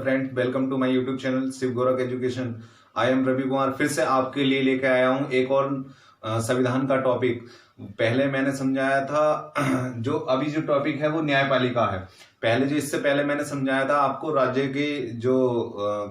Friends, welcome to my YouTube channel Shiv Gorakh education. I am Ravi Kumar फिर से आपके लिए लेकर आया हूं एक और संविधान का टॉपिक। पहले मैंने समझाया था जो अभी जो टॉपिक है वो न्यायपालिका है। इससे पहले मैंने समझाया था आपको राज्य की जो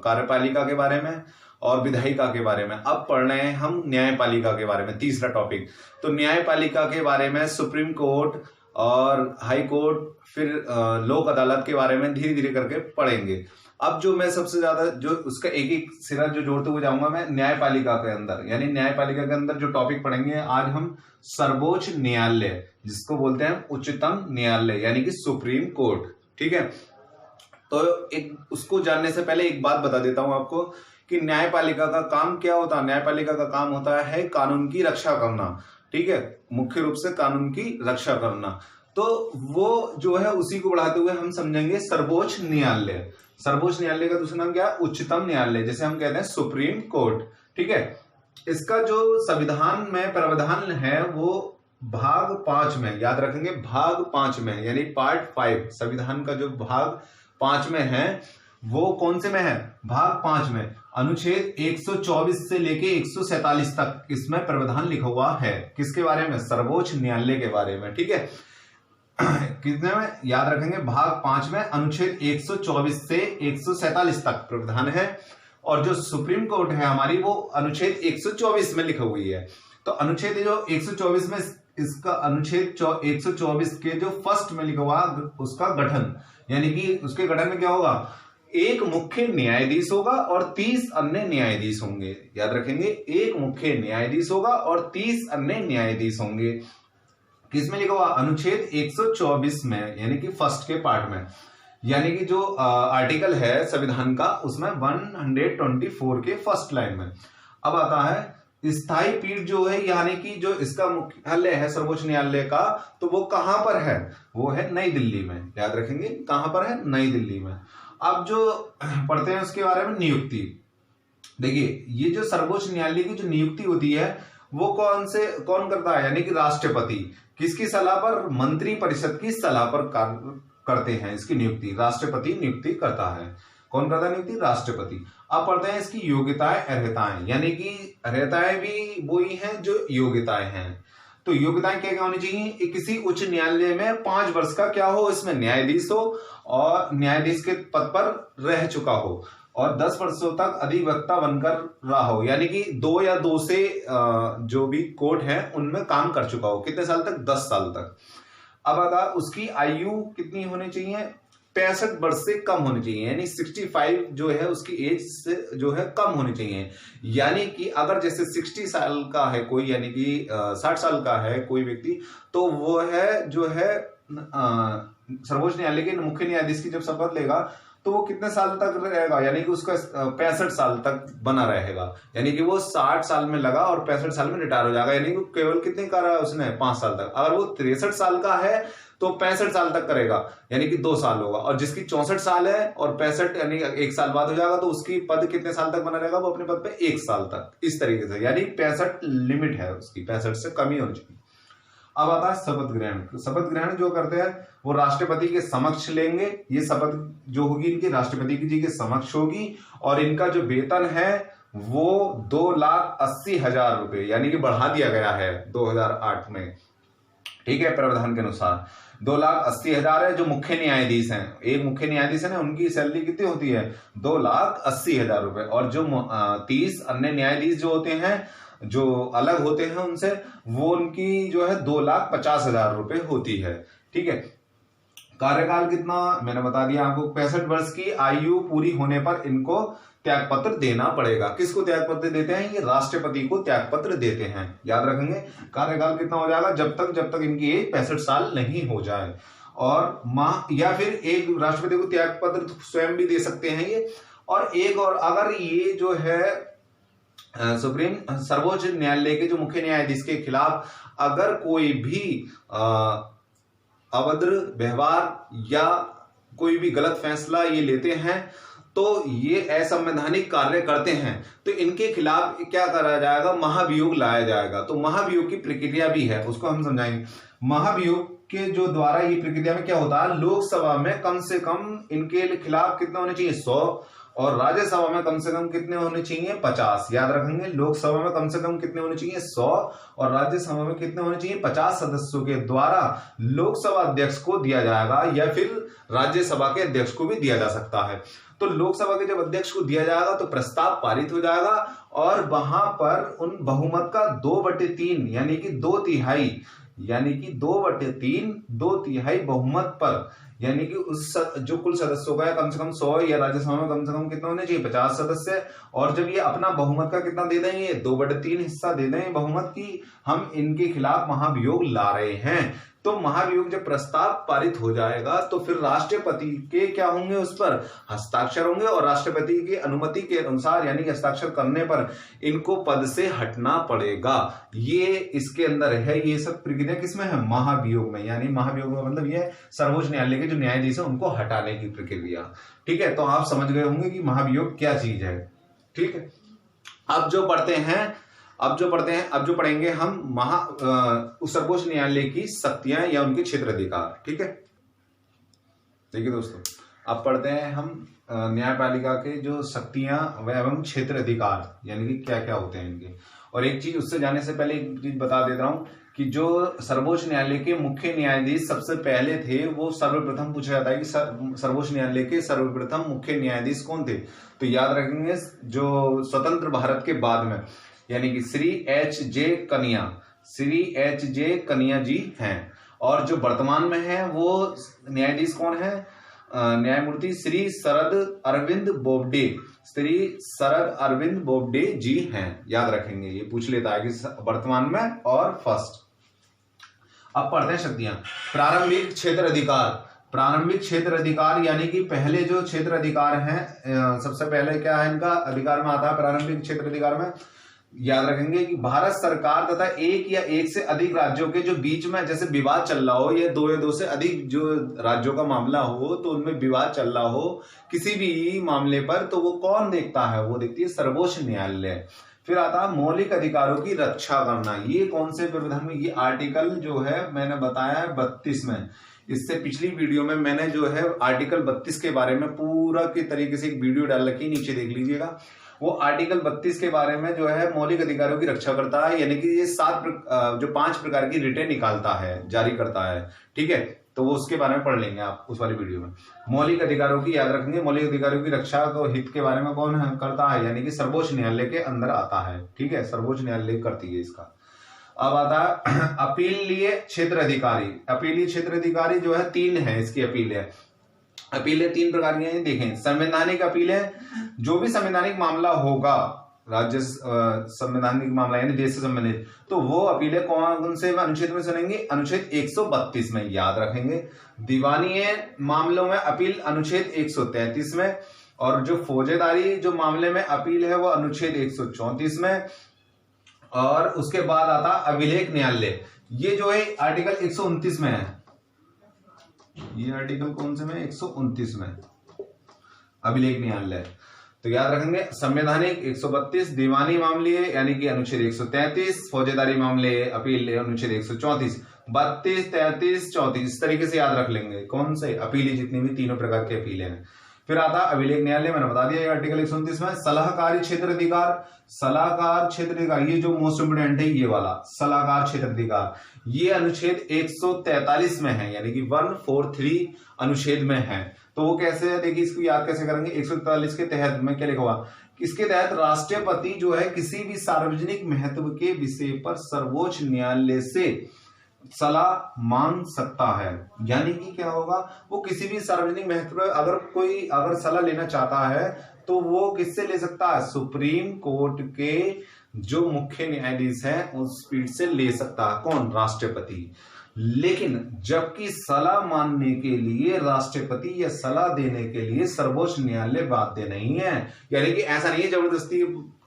कार्यपालिका के बारे में और विधायिका के बारे में। अब पढ़ रहे हैं हम न्यायपालिका के बारे में, तीसरा टॉपिक। तो न्यायपालिका के बारे में सुप्रीम कोर्ट और हाई कोर्ट फिर लोक अदालत के बारे में धीरे धीरे करके पढ़ेंगे। अब जो मैं सबसे ज्यादा जो उसका एक एक सिरा जो जोड़ते हुए जाऊंगा मैं न्यायपालिका के अंदर, यानी न्यायपालिका के अंदर जो टॉपिक पढ़ेंगे आज हम सर्वोच्च न्यायालय, जिसको बोलते हैं उच्चतम न्यायालय यानी कि सुप्रीम कोर्ट। ठीक है, तो एक उसको जानने से पहले एक बात बता देता हूं आपको कि न्यायपालिका का काम क्या होता है। न्यायपालिका का काम होता है कानून की रक्षा करना। ठीक है, मुख्य रूप से कानून की रक्षा करना। तो वो जो है उसी को बढ़ाते हुए हम समझेंगे सर्वोच्च न्यायालय। सर्वोच्च न्यायालय का दूसरा नाम क्या है? उच्चतम न्यायालय, जैसे हम कहते हैं सुप्रीम कोर्ट। ठीक है, इसका जो संविधान में प्रावधान है वो भाग 5 में, याद रखेंगे भाग 5 में, यानी पार्ट 5 संविधान का जो भाग 5 में है वो कौन से में है? भाग 5 में अनुच्छेद 124 से लेके 147 तक इसमें प्रावधान लिखा हुआ है। किसके बारे में? सर्वोच्च न्यायालय के बारे में। ठीक है, कितने में? याद रखेंगे भाग 5 में अनुच्छेद 124 से 147 तक प्रावधान है, और जो सुप्रीम कोर्ट है हमारी वो अनुच्छेद 124 में लिखी हुई है। तो अनुच्छेद जो 124 में, इसका अनुच्छेद 124 के जो फर्स्ट में लिखा हुआ उसका गठन, यानी कि उसके गठन में क्या होगा? एक मुख्य न्यायाधीश होगा और 30 अन्य न्यायाधीश होंगे। याद रखेंगे, एक मुख्य न्यायाधीश होगा और 30 अन्य न्यायाधीश होंगे। किसमें लिखा हुआ? अनुच्छेद 124 में, यानी कि फर्स्ट के पार्ट में, यानी कि जो आर्टिकल है संविधान का उसमें 124 के फर्स्ट लाइन में। अब आता है स्थायी पीठ जो है, यानी कि जो इसका मुख्यालय है सर्वोच्च न्यायालय का, तो वो कहां पर है? वो है नई दिल्ली में। याद रखेंगे कहां पर है? नई दिल्ली में। अब जो पढ़ते हैं उसके बारे में नियुक्ति। देखिए, ये जो सर्वोच्च न्यायालय की जो नियुक्ति होती है वो कौन करता है? यानी कि राष्ट्रपति। किसकी सलाह पर? मंत्री परिषद की सलाह पर करते हैं इसकी नियुक्ति। राष्ट्रपति नियुक्ति करता है। कौन करता है नियुक्ति? राष्ट्रपति। अब पढ़ते हैं इसकी योग्यताएं अर्हताएं, यानी कि अर्हताएं भी वही हैं जो योग्यताएं हैं। तो योग्यताएं क्या क्या होनी चाहिए? किसी उच्च न्यायालय में 5 वर्ष का क्या हो, इसमें न्यायाधीश हो और न्यायाधीश के पद पर रह चुका हो, और 10 वर्षों तक अधिवक्ता बनकर रहा हो, यानी कि 2 या 2 से जो भी कोर्ट है उनमें काम कर चुका हो। कितने साल तक? 10 साल तक। अब आता उसकी आयु कितनी होनी चाहिए? 65 वर्ष से कम होनी चाहिए, यानी 65 जो है उसकी एज से जो है कम होनी चाहिए। यानी कि अगर जैसे 60 साल का है कोई, यानी कि 60 साल का है कोई व्यक्ति, तो वो है जो है सर्वोच्च न्यायालय के मुख्य न्यायाधीश की जब शपथ लेगा तो वो कितने साल तक रहेगा? यानी कि उसका 65 साल तक बना रहेगा, यानी कि वो 60 साल में लगा और 65 साल में रिटायर हो जाएगा। यानी कि केवल कितने का रहा उसने? 5 साल तक। अगर वो 63 साल का है तो 65 साल तक करेगा, यानी कि 2 साल होगा। और जिसकी 64 साल है और 65 यानी 1 साल बाद हो जाएगा, तो उसकी पद कितने साल तक बना रहेगा? वो अपने पद पे 1 साल तक। इस तरीके से, यानी 65 लिमिट है उसकी, 65 से कम ही होनी चाहिए। अब आता है शपथ ग्रहण। शपथ ग्रहण जो करते हैं वो राष्ट्रपति के समक्ष लेंगे। ये शपथ जो होगी इनकी राष्ट्रपति जी के समक्ष होगी, और इनका जो वेतन है वो 2,80,000 रुपए, यानी कि बढ़ा दिया गया है 2008 में। ठीक है, प्रावधान के अनुसार 2,80,000 है। जो मुख्य न्यायाधीश हैं, एक मुख्य न्यायाधीश है ना, उनकी सैलरी कितनी होती है? 2,80,000 रुपए। और जो 30 अन्य न्यायाधीश जो होते हैं, जो अलग होते हैं उनसे, वो उनकी जो है 2,50,000 रुपए होती है। ठीक है, कार्यकाल कितना मैंने बता दिया आपको। 65 वर्ष की आयु पूरी होने पर इनको त्यागपत्र देना पड़ेगा। किसको त्यागपत्र देते हैं? ये राष्ट्रपति को त्यागपत्र देते हैं। याद रखेंगे कार्यकाल कितना हो जाएगा? जब तक इनकी एज 65 साल नहीं हो जाए। और या फिर एक राष्ट्रपति को त्यागपत्र स्वयं भी दे सकते हैं ये। और एक और, अगर ये जो है सर्वोच्च न्यायालय के जो मुख्य न्यायाधीश के खिलाफ अगर कोई भी अभद्र व्यवहार या कोई भी गलत फैसला ये लेते हैं, तो ये असंवैधानिक कार्य करते हैं तो इनके खिलाफ क्या करा जाएगा, महाभियोग लाया जाएगा। तो महाभियोग की प्रक्रिया भी है, उसको हम समझाएंगे। महाभियोग के जो द्वारा ये प्रक्रिया में क्या होता है, लोकसभा में कम से कम इनके खिलाफ कितने होने चाहिए, 100, और राज्यसभा में कम से कम कितने होने चाहिए, 50। याद रखेंगे, लोकसभा में कम से कम कितने होने चाहिए, 100, और राज्यसभा में कितने होने चाहिए, 50 सदस्यों के द्वारा लोकसभा अध्यक्ष को दिया जाएगा, या फिर राज्यसभा के अध्यक्ष को भी दिया जा सकता है। तो लोकसभा के जब अध्यक्ष को दिया जाएगा तो प्रस्ताव पारित हो जाएगा, और वहां पर उन बहुमत का 2/3 यानी कि 2/3 2/3 बहुमत पर, यानी कि उस जो कुल सदस्यों का है कम से कम 100, या राज्यसभा में कम से कम कितने होने चाहिए, 50 सदस्य, और जब ये अपना बहुमत का कितना दे देंगे, 2/3 हिस्सा दे देंगे बहुमत की, हम इनके खिलाफ महाभियोग ला रहे हैं। तो महाभियोग जब प्रस्ताव पारित हो जाएगा तो फिर राष्ट्रपति के क्या होंगे, उस पर हस्ताक्षर होंगे, और राष्ट्रपति की अनुमति के अनुसार यानी कि हस्ताक्षर करने पर इनको पद से हटना पड़ेगा। ये इसके अंदर है, ये सब प्रक्रिया किसमें है, महाभियोग में। यानी महाभियोग का मतलब ये सर्वोच्च न्यायालय के जो न्यायाधीश है उनको हटाने की प्रक्रिया। ठीक है, तो आप समझ गए होंगे कि महाभियोग क्या चीज है। ठीक है, अब जो पढ़ेंगे हम सर्वोच्च न्यायालय की शक्तियां या उनके क्षेत्राधिकार। ठीक है, देखिए दोस्तों, अब पढ़ते हैं हम न्यायपालिका के जो शक्तियां एवं क्षेत्राधिकार यानी कि क्या क्या होते हैं इनके। और एक चीज, उससे जाने से पहले एक चीज बता देता हूं कि जो सर्वोच्च न्यायालय के मुख्य न्यायाधीश सबसे पहले थे, वो सर्वप्रथम पूछा जाता है कि सर्वोच्च न्यायालय के सर्वप्रथम मुख्य न्यायाधीश कौन थे। तो याद रखेंगे, जो स्वतंत्र भारत के बाद में, यानी कि श्री H.J. कनिया जी हैं। और जो वर्तमान में है वो न्यायाधीश कौन है, न्यायमूर्ति श्री शरद अरविंद बोबडे जी हैं। याद रखेंगे, ये पूछ लेता है कि वर्तमान में और फर्स्ट। अब पढ़ते हैं शक्तियां। प्रारंभिक क्षेत्र अधिकार यानी कि पहले जो क्षेत्र अधिकार हैं, सबसे पहले क्या है इनका अधिकार में आता है प्रारंभिक क्षेत्र अधिकार में। याद रखेंगे कि भारत सरकार तथा एक या एक से अधिक राज्यों के जो बीच में जैसे विवाद चल रहा हो, या दो से अधिक जो राज्यों का मामला हो, तो उनमें विवाद चल रहा हो किसी भी मामले पर, तो वो कौन देखता है, वो देखती है सर्वोच्च न्यायालय। फिर आता है मौलिक अधिकारों की रक्षा करना। ये कौन से प्रावधान में, ये आर्टिकल जो है मैंने बताया है 32 में। इससे पिछली वीडियो में मैंने जो है आर्टिकल 32 के बारे में पूरा के तरीके से एक वीडियो डाल रखी, नीचे देख लीजिएगा। वो आर्टिकल 32 के बारे में जो है मौलिक अधिकारों की रक्षा करता है, यानी कि ये 5 प्रकार की रिटें निकालता है, जारी करता है। ठीक है, तो वो उसके बारे में पढ़ लेंगे आप उस वाली वीडियो में। मौलिक अधिकारों की, याद रखेंगे, मौलिक अधिकारों की रक्षा को हित के बारे में कौन करता है, यानी कि सर्वोच्च न्यायालय के अंदर आता है। ठीक है, सर्वोच्च न्यायालय करती है इसका। अब आता है अपीलीय क्षेत्र अधिकारी जो है 3 है इसकी अपीलें 3 प्रकार की हैं। देखें, संवैधानिक अपीलें, जो भी संवैधानिक मामला होगा, राज्य संवैधानिक मामला यानी देश से संबंधित, तो वो अपीलें कौन से अनुच्छेद में सुनेंगे, अनुच्छेद 132 में। याद रखेंगे, दीवानी मामलों में अपील अनुच्छेद 133 में, और जो फौजेदारी जो मामले में अपील है वो अनुच्छेद 134 में। और उसके बाद आता अभिलेख न्यायालय, ये जो है आर्टिकल 129 में है। ये आर्टिकल कौन से में, 129 में अभिलेख न्यायालय। तो याद रखेंगे, संवैधानिक 132, दीवानी मामले यानी कि अनुच्छेद 133, फौजेदारी मामले अपील अनुच्छेद 134, 32, 33, 34, इस तरीके से याद रख लेंगे कौन से अपील, जितनी भी तीनों प्रकार के अपीलें हैं। फिर आता अभिलेख न्यायालय, मैंने बता दिया आर्टिकल 129 में। सलाहकारी क्षेत्र अधिकार, ये जो मोस्ट इंपोर्टेंट है, ये वाला सलाहकार क्षेत्र अधिकार, ये अनुच्छेद 143 में है, यानी कि 143 अनुच्छेद में है। तो वो कैसे है, देखिए इसको याद कैसे करेंगे। 143 के तहत में क्या लिखा हुआ, इसके तहत राष्ट्रपति जो है किसी भी सार्वजनिक महत्व के विषय पर सर्वोच्च न्यायालय से सलाह मांग सकता है। यानी कि क्या होगा, वो किसी भी सार्वजनिक महत्व पर अगर सलाह लेना चाहता है तो वो किससे ले सकता है, सुप्रीम कोर्ट के जो मुख्य न्यायाधीश हैं उस पीठ से ले सकता है। कौन, राष्ट्रपति। लेकिन जबकि सलाह मानने के लिए राष्ट्रपति या सलाह देने के लिए सर्वोच्च न्यायालय बाध्य नहीं है। यानी कि ऐसा नहीं है जबरदस्ती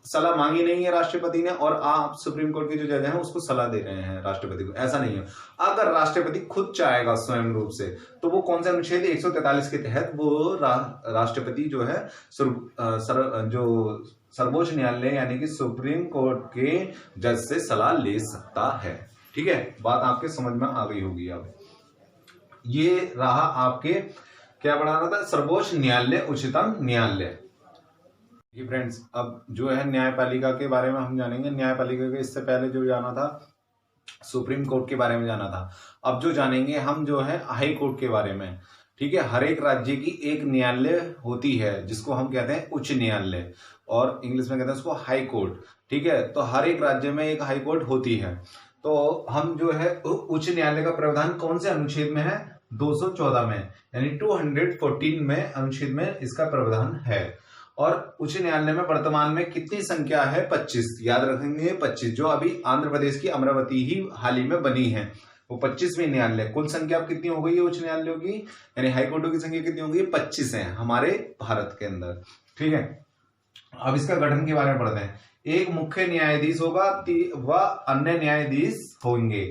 सलाह मांगी नहीं है राष्ट्रपति ने और आप सुप्रीम कोर्ट के जो जज हैं उसको सलाह दे रहे हैं राष्ट्रपति को, ऐसा नहीं है। अगर राष्ट्रपति खुद चाहेगा स्वयं रूप से तो वो कौन सा अनुच्छेद 143 के तहत वो राष्ट्रपति जो है जो सर्वोच्च न्यायालय यानी कि सुप्रीम कोर्ट के जज से सलाह ले सकता है। ठीक है, बात आपके समझ में आ गई होगी। अब ये रहा आपके क्या पढ़ा रहा था, सर्वोच्च न्यायालय उच्चतम न्यायालय। फ्रेंड्स, अब जो है न्यायपालिका के बारे में हम जानेंगे। न्यायपालिका के इससे पहले जो जाना था सुप्रीम कोर्ट के बारे में जाना था, अब जो जानेंगे हम जो है हाई कोर्ट के बारे में। ठीक है, हर एक राज्य की एक न्यायालय होती है जिसको हम कहते हैं उच्च न्यायालय और इंग्लिश में कहते हैं उसको हाई कोर्ट। ठीक है, तो हर एक राज्य में एक हाई कोर्ट होती है। तो हम जो है उच्च न्यायालय का प्रावधान कौन से अनुच्छेद में है, 214 में, यानी 214 में अनुच्छेद में इसका प्रावधान है। और उच्च न्यायालय में वर्तमान में कितनी संख्या है, 25, याद रखेंगे 25, जो अभी आंध्र प्रदेश की अमरावती ही हाल ही में बनी है, वो 25वीं न्यायालय। कुल संख्या अब कितनी हो गई है उच्च न्यायालयों की, यानी हाईकोर्टों की संख्या कितनी हो गई, 25 है हमारे भारत के अंदर। ठीक है, अब इसका गठन के बारे में पढ़ते हैं। एक मुख्य न्यायाधीश होगा व अन्य न्यायाधीश होंगे।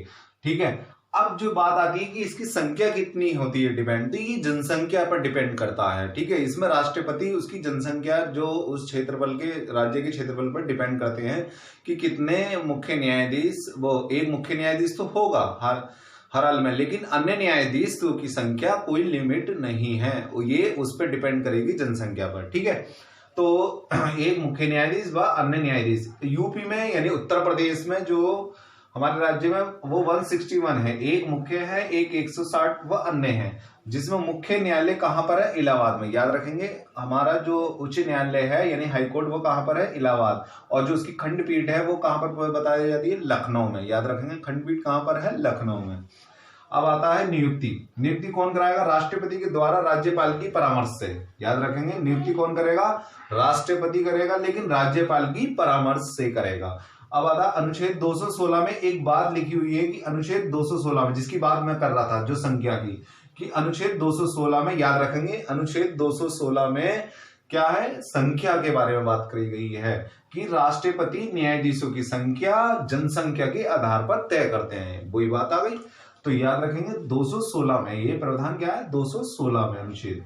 ठीक है, अब जो बात आती है कि इसकी संख्या कितनी होती है, डिपेंड, तो ये जनसंख्या पर डिपेंड करता है। ठीक है, इसमें राष्ट्रपति उसकी जनसंख्या जो उस क्षेत्रफल के राज्य के क्षेत्रफल पर डिपेंड करते हैं कि कितने मुख्य न्यायाधीश, वो एक मुख्य न्यायाधीश तो होगा हर हाल में, लेकिन अन्य न्यायाधीश की संख्या कोई लिमिट नहीं है, ये उस पर डिपेंड करेगी जनसंख्या पर। ठीक है, तो एक मुख्य न्यायाधीश व अन्य न्यायाधीश यूपी में यानी उत्तर प्रदेश में जो हमारे राज्य में वो 161 है, एक मुख्य है, एक 160 व अन्य है, जिसमें मुख्य न्यायालय कहां पर है, इलाहाबाद में। याद रखेंगे हमारा जो उच्च न्यायालय है यानी हाईकोर्ट वो कहां पर है, इलाहाबाद, और जो उसकी खंडपीठ है वो कहां पर बताई जाती है, लखनऊ में। याद रखेंगे खंडपीठ कहां पर है, लखनऊ में। अब आता है नियुक्ति। नियुक्ति कौन कराएगा, राष्ट्रपति के द्वारा राज्यपाल की परामर्श से। याद रखेंगे नियुक्ति कौन करेगा, राष्ट्रपति करेगा, लेकिन राज्यपाल की परामर्श से करेगा। अब आता अनुच्छेद 216 में एक बात लिखी हुई है कि अनुच्छेद 216 में, जिसकी बात मैं कर रहा था जो संख्या की, कि अनुच्छेद 216 में, याद रखेंगे अनुच्छेद 216 में क्या है, संख्या के बारे में बात करी गई है कि राष्ट्रपति न्यायाधीशों की संख्या जनसंख्या के आधार पर तय करते हैं। वही बात आ गई, तो याद रखेंगे 216 में ये प्रावधान क्या है, 216 में अनुच्छेद।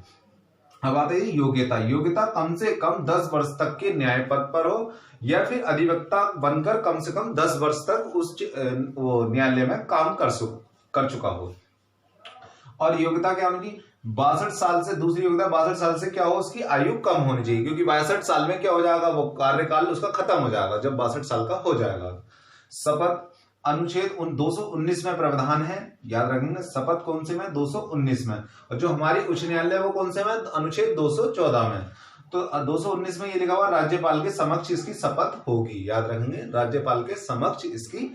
अब आते हैं योग्यता। योग्यता कम से कम 10 वर्ष तक के न्याय पद पर हो या फिर अधिवक्ता बनकर कम से कम 10 वर्ष तक उस वो न्यायालय में काम कर चुका हो। और योग्यता क्या होगी, 62 साल से, दूसरी योग्यता 62 साल से क्या हो, उसकी आयु कम होनी चाहिए, क्योंकि 62 साल में क्या हो जाएगा, वो कार्यकाल उसका खत्म हो जाएगा जब 62 साल का हो जाएगा। शपथ अनुच्छेद 219 में प्रावधान है। याद रखेंगे शपथ कौन से में, 219 में, और जो हमारी उच्च न्यायालय वो कौन से में, अनुच्छेद 214 में। तो 219 में ये लिखा हुआ राज्यपाल के समक्ष इसकी शपथ होगी। याद रखेंगे राज्यपाल के समक्ष इसकी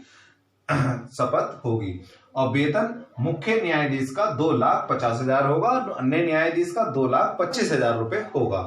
शपथ होगी। और वेतन मुख्य न्यायाधीश का 2,50,000 होगा और अन्य न्यायाधीश का 2,25,000 रुपए होगा।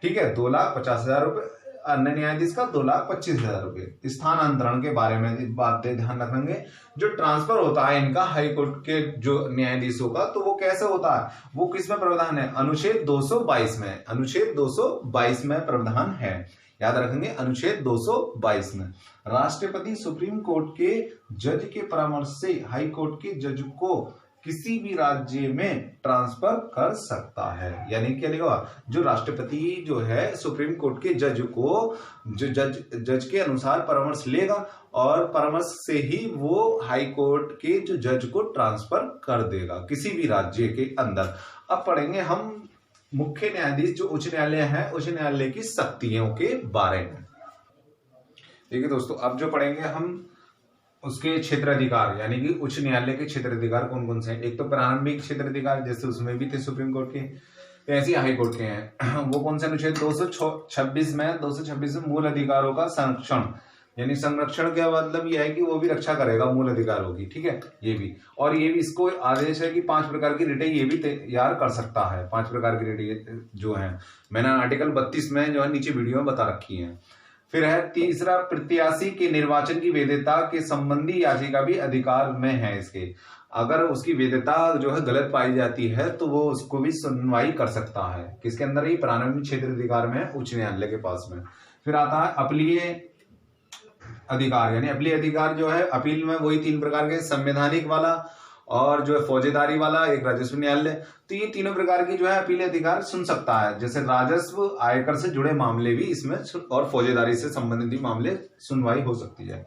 ठीक है, 2,50,000 रुपए, अन्य न्यायाधीश का 2,25,000 रुपए। स्थानांतरण के बारे में बात ध्यान रखेंगे, जो ट्रांसफर होता है इनका हाई कोर्ट के जो न्यायाधीशों का, तो वो कैसे होता है, वो किस में प्रावधान है, अनुच्छेद 222 में। अनुच्छेद 222 में प्रावधान है, याद रखेंगे अनुच्छेद 222 में। राष्ट्रपति सुप्रीम कोर्ट के जज के परामर्श से हाई कोर्ट के जज को किसी भी राज्य में ट्रांसफर कर सकता है। यानी क्या लिखा, जो राष्ट्रपति जो है सुप्रीम कोर्ट के जज को जो जज के अनुसार परामर्श लेगा और परामर्श से ही वो हाई कोर्ट के जो जज को ट्रांसफर कर देगा किसी भी राज्य के अंदर। अब पढ़ेंगे हम मुख्य न्यायाधीश जो उच्च न्यायालय है, उच्च न्यायालय की शक्तियों के बारे में। देखिए दोस्तों, अब जो पढ़ेंगे हम उसके क्षेत्राधिकार, यानी कि उच्च न्यायालय के क्षेत्राधिकार कौन कौन से हैं। एक तो प्रारंभिक क्षेत्राधिकार, जैसे उसमें भी थे सुप्रीम कोर्ट के, ऐसे हाई कोर्ट के हैं। वो कौन से अनुच्छेद 226 में, 226 में मूल अधिकारों का संरक्षण, यानी संरक्षण का मतलब यह है कि वो भी रक्षा करेगा मूल अधिकारों की। ठीक है, ये भी, और ये भी इसको आदेश है कि 5 प्रकार की रिटें ये भी तैयार कर सकता है। 5 प्रकार की रिटें जो है मैंने आर्टिकल 32 में जो है नीचे वीडियो में बता रखी है। फिर है तीसरा, प्रत्याशी के निर्वाचन की वैधता के संबंधी याचिका भी अधिकार में है इसके। अगर उसकी वैधता जो है गलत पाई जाती है तो वो उसको भी सुनवाई कर सकता है। किसके अंदर, ही प्रारंभिक क्षेत्र अधिकार में है, उच्च न्यायालय के पास में। फिर आता है अपीलीय अधिकार, यानी अपीलीय अधिकार जो है अपील में वही 3 प्रकार के, संवैधानिक वाला और जो है फौजेदारी वाला, एक राजस्व न्यायालय। तो ये तीनों प्रकार की जो है अपील अधिकार सुन सकता है, जैसे राजस्व आयकर से जुड़े मामले भी इसमें और फौजेदारी से संबंधित भी मामले सुनवाई हो सकती है।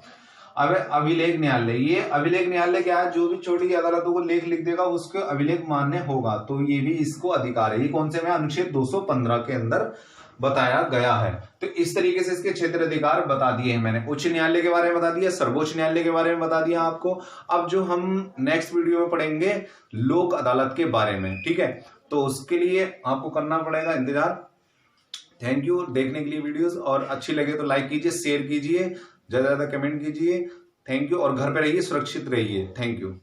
अब अभिलेख न्यायालय, ये अभिलेख न्यायालय क्या है, जो भी छोटी अदालतों को लेख लिख देगा उसको अभिलेख मान्य होगा, तो ये भी इसको अधिकार है। ये कौन से में, अनुच्छेद 215 के अंदर बताया गया है। तो इस तरीके से इसके क्षेत्र अधिकार बता दिए हैं मैंने। उच्च न्यायालय के बारे में बता दिया, सर्वोच्च न्यायालय के बारे में बता दिया आपको। अब जो हम नेक्स्ट वीडियो में पढ़ेंगे लोक अदालत के बारे में, ठीक है। तो उसके लिए आपको करना पड़ेगा इंतजार। थैंक यू देखने के लिए वीडियोस, और अच्छी लगे तो लाइक कीजिए, शेयर कीजिए, ज्यादा ज्यादा कमेंट कीजिए। थैंक यू, और घर पे रहिए, सुरक्षित रहिए। Thank you.